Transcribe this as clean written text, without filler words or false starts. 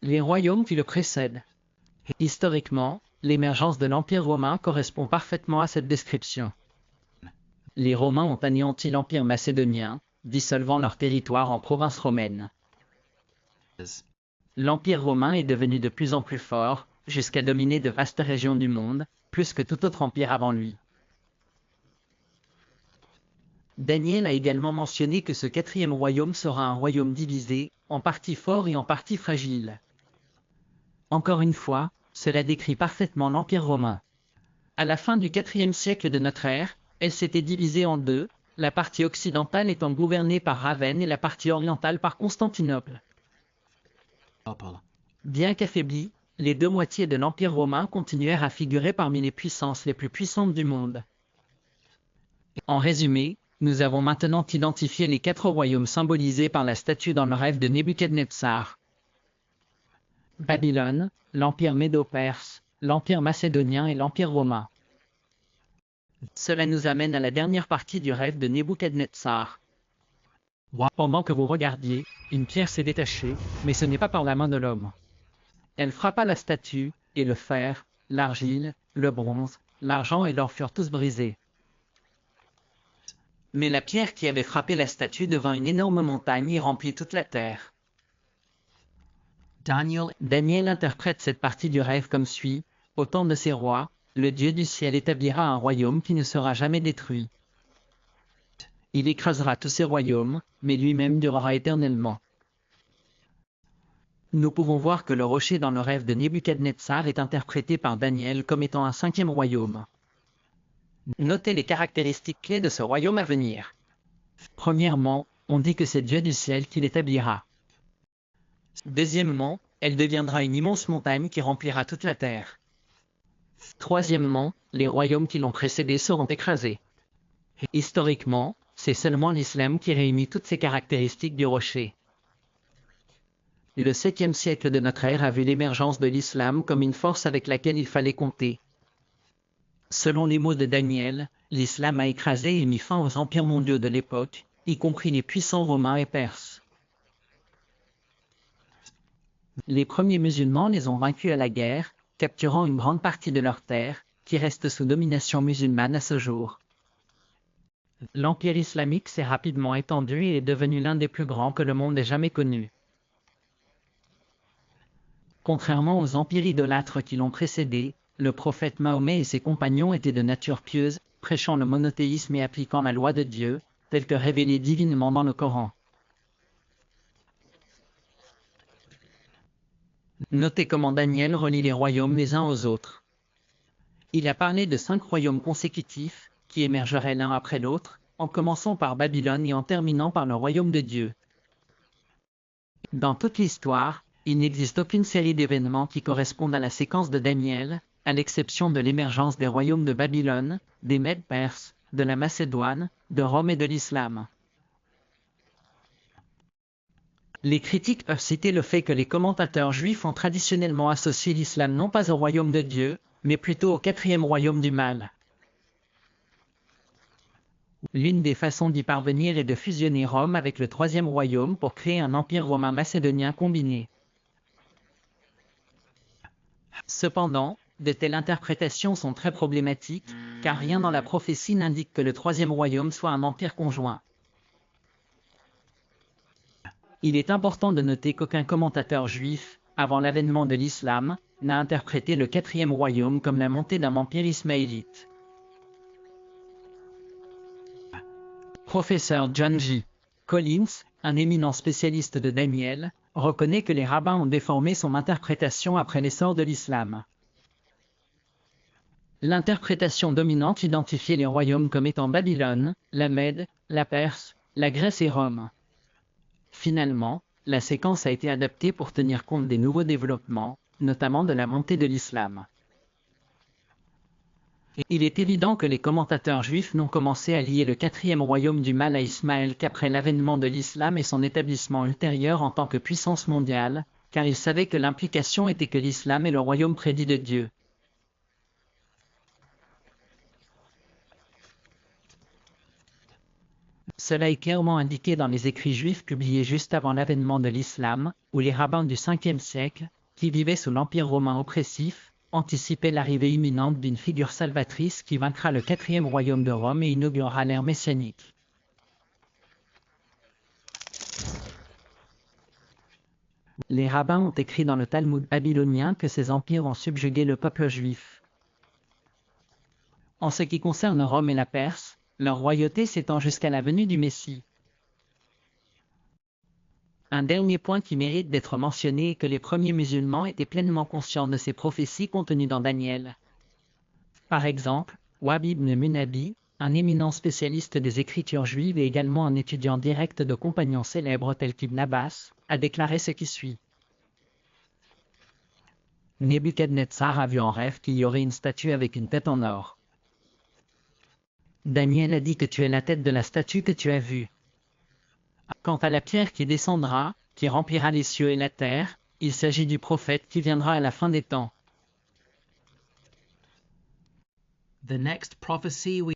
Les royaumes qui le précèdent. Historiquement, l'émergence de l'Empire romain correspond parfaitement à cette description. Les Romains ont anéanti l'Empire macédonien, dissolvant leur territoire en provinces romaines. L'Empire romain est devenu de plus en plus fort, jusqu'à dominer de vastes régions du monde, plus que tout autre empire avant lui. Daniel a également mentionné que ce quatrième royaume sera un royaume divisé, en partie fort et en partie fragile. Encore une fois, cela décrit parfaitement l'Empire romain. À la fin du IVe siècle de notre ère, elle s'était divisée en deux, la partie occidentale étant gouvernée par Ravenne et la partie orientale par Constantinople. Bien qu'affaiblis, les deux moitiés de l'Empire romain continuèrent à figurer parmi les puissances les plus puissantes du monde. En résumé, nous avons maintenant identifié les 4 royaumes symbolisés par la statue dans le rêve de Nebuchadnezzar. Babylone, l'Empire médo-perse, l'Empire macédonien et l'Empire romain. Cela nous amène à la dernière partie du rêve de Nebuchadnezzar. Pendant que vous regardiez, une pierre s'est détachée, mais ce n'est pas par la main de l'homme. Elle frappa la statue, et le fer, l'argile, le bronze, l'argent et l'or furent tous brisés. Mais la pierre qui avait frappé la statue devint une énorme montagne et remplit toute la terre. Daniel interprète cette partie du rêve comme suit: au temps de ces rois, le Dieu du ciel établira un royaume qui ne sera jamais détruit. Il écrasera tous ces royaumes, mais lui-même durera éternellement. Nous pouvons voir que le rocher dans le rêve de Nebuchadnezzar est interprété par Daniel comme étant un 5e royaume. Notez les caractéristiques clés de ce royaume à venir. Premièrement, on dit que c'est Dieu du ciel qui l'établira. Deuxièmement, elle deviendra une immense montagne qui remplira toute la terre. Troisièmement, les royaumes qui l'ont précédé seront écrasés. Historiquement, c'est seulement l'islam qui réunit toutes ces caractéristiques du rocher. Le 7e siècle de notre ère a vu l'émergence de l'islam comme une force avec laquelle il fallait compter. Selon les mots de Daniel, l'islam a écrasé et mis fin aux empires mondiaux de l'époque, y compris les puissants romains et perses. Les premiers musulmans les ont vaincus à la guerre, capturant une grande partie de leurs terres, qui restent sous domination musulmane à ce jour. L'empire islamique s'est rapidement étendu et est devenu l'un des plus grands que le monde ait jamais connu. Contrairement aux empires idolâtres qui l'ont précédé, le prophète Mahomet et ses compagnons étaient de nature pieuse, prêchant le monothéisme et appliquant la loi de Dieu, telle que révélée divinement dans le Coran. Notez comment Daniel relie les royaumes les uns aux autres. Il a parlé de 5 royaumes consécutifs, qui émergeraient l'un après l'autre, en commençant par Babylone et en terminant par le royaume de Dieu. Dans toute l'histoire, il n'existe aucune série d'événements qui correspondent à la séquence de Daniel, à l'exception de l'émergence des royaumes de Babylone, des Mèdes perses, de la Macédoine, de Rome et de l'Islam. Les critiques peuvent citer le fait que les commentateurs juifs ont traditionnellement associé l'islam non pas au royaume de Dieu, mais plutôt au 4e royaume du mal. L'une des façons d'y parvenir est de fusionner Rome avec le 3e royaume pour créer un empire romain macédonien combiné. Cependant, de telles interprétations sont très problématiques, car rien dans la prophétie n'indique que le 3e royaume soit un empire conjoint. Il est important de noter qu'aucun commentateur juif, avant l'avènement de l'islam, n'a interprété le 4e royaume comme la montée d'un empire ismaélite. Professeur John J. Collins, un éminent spécialiste de Daniel, reconnaît que les rabbins ont déformé son interprétation après l'essor de l'islam. L'interprétation dominante identifiait les royaumes comme étant Babylone, la Mède, la Perse, la Grèce et Rome. Finalement, la séquence a été adaptée pour tenir compte des nouveaux développements, notamment de la montée de l'islam. Il est évident que les commentateurs juifs n'ont commencé à lier le 4e royaume du mal à Ismaël qu'après l'avènement de l'islam et son établissement ultérieur en tant que puissance mondiale, car ils savaient que l'implication était que l'islam est le royaume prédit de Dieu. Cela est clairement indiqué dans les écrits juifs publiés juste avant l'avènement de l'islam, où les rabbins du 5e siècle, qui vivaient sous l'Empire romain oppressif, anticipaient l'arrivée imminente d'une figure salvatrice qui vaincra le 4e royaume de Rome et inaugurera l'ère messianique. Les rabbins ont écrit dans le Talmud babylonien que ces empires ont subjugué le peuple juif. En ce qui concerne Rome et la Perse, leur royauté s'étend jusqu'à la venue du Messie. Un dernier point qui mérite d'être mentionné est que les premiers musulmans étaient pleinement conscients de ces prophéties contenues dans Daniel. Par exemple, Wahb ibn Munabi, un éminent spécialiste des écritures juives et également un étudiant direct de compagnons célèbres tels qu'Ibn Abbas, a déclaré ce qui suit. Nebuchadnezzar a vu en rêve qu'il y aurait une statue avec une tête en or. Daniel a dit que tu es la tête de la statue que tu as vue. Quant à la pierre qui descendra, qui remplira les cieux et la terre, il s'agit du prophète qui viendra à la fin des temps. The next prophecy we